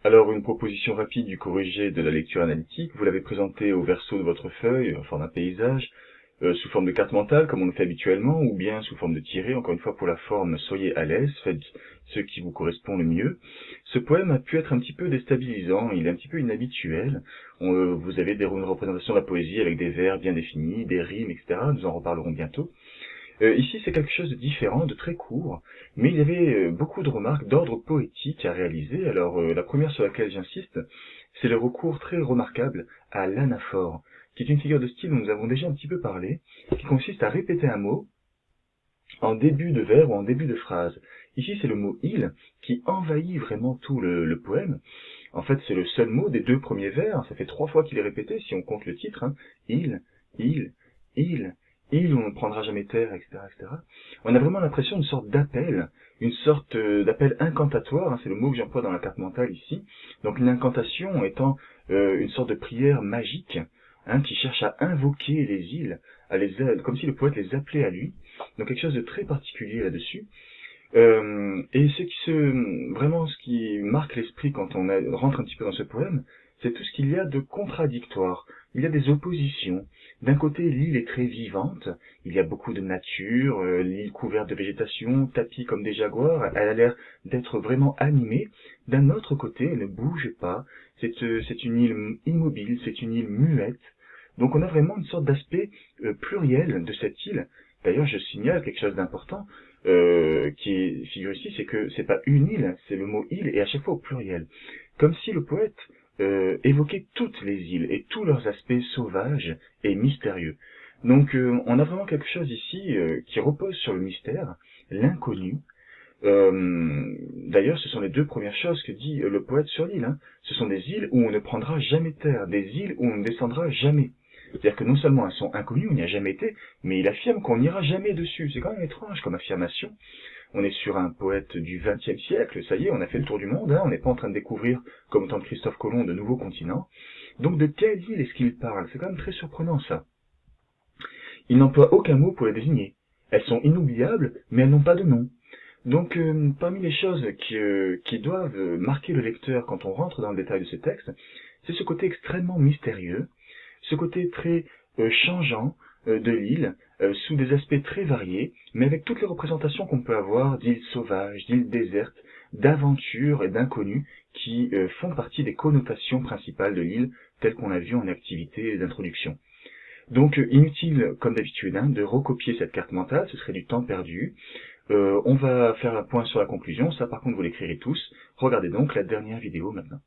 Alors, une proposition rapide du corrigé de la lecture analytique, vous l'avez présenté au verso de votre feuille, en forme d'un paysage, sous forme de carte mentale, comme on le fait habituellement, ou bien sous forme de tiré. Encore une fois, pour la forme, soyez à l'aise, faites ce qui vous correspond le mieux. Ce poème a pu être un petit peu déstabilisant, il est un petit peu inhabituel. Vous avez une représentation de la poésie avec des vers bien définis, des rimes, etc. Nous en reparlerons bientôt. Ici, c'est quelque chose de différent, de très court, mais il y avait beaucoup de remarques d'ordre poétique à réaliser. Alors, la première sur laquelle j'insiste, c'est le recours très remarquable à l'anaphore, qui est une figure de style dont nous avons déjà un petit peu parlé, qui consiste à répéter un mot en début de vers ou en début de phrase. Ici, c'est le mot « il » qui envahit vraiment tout le poème. En fait, c'est le seul mot des deux premiers vers, ça fait 3 fois qu'il est répété, si on compte le titre, hein. Il, il, on ne prendra jamais terre, etc., etc. On a vraiment l'impression d'une sorte d'appel, d'appel incantatoire, hein, c'est le mot que j'emploie dans la carte mentale ici. Donc une incantation étant une sorte de prière magique, hein, qui cherche à invoquer les îles, comme si le poète les appelait à lui. Donc quelque chose de très particulier là-dessus. Et vraiment ce qui marque l'esprit quand on rentre un petit peu dans ce poème, c'est tout ce qu'il y a de contradictoire. Il y a des oppositions. D'un côté, l'île est très vivante, il y a beaucoup de nature, l'île couverte de végétation, tapie comme des jaguars, elle a l'air d'être vraiment animée. D'un autre côté, elle ne bouge pas, c'est une île immobile, c'est une île muette. Donc on a vraiment une sorte d'aspect pluriel de cette île. D'ailleurs, je signale quelque chose d'important, figure ici, c'est que c'est pas une île, c'est le mot île, et à chaque fois au pluriel. Comme si le poète évoquait toutes les îles et tous leurs aspects sauvages et mystérieux. Donc on a vraiment quelque chose ici qui repose sur le mystère, l'inconnu. D'ailleurs, ce sont les 2 premières choses que dit le poète sur l'île. Hein. Ce sont des îles où on ne prendra jamais terre, des îles où on ne descendra jamais. C'est-à-dire que non seulement elles sont inconnues, on n'y a jamais été, mais il affirme qu'on n'ira jamais dessus. C'est quand même étrange comme affirmation. On est sur un poète du XXe siècle, ça y est, on a fait le tour du monde, hein, on n'est pas en train de découvrir, comme au temps de Christophe Colomb, de nouveaux continents. Donc de quelle île est-ce qu'il parle? C'est quand même très surprenant ça. Il n'emploie aucun mot pour les désigner. Elles sont inoubliables, mais elles n'ont pas de nom. Donc parmi les choses qui doivent marquer le lecteur quand on rentre dans le détail de ce texte, c'est ce côté extrêmement mystérieux, ce côté très changeant de l'île, sous des aspects très variés, mais avec toutes les représentations qu'on peut avoir d'îles sauvages, d'îles désertes, d'aventures et d'inconnus qui font partie des connotations principales de l'île, telles qu'on l'a vu en activité d'introduction. Donc inutile, comme d'habitude, hein, de recopier cette carte mentale, ce serait du temps perdu. On va faire un point sur la conclusion, ça par contre vous l'écrirez tous. Regardez donc la dernière vidéo maintenant.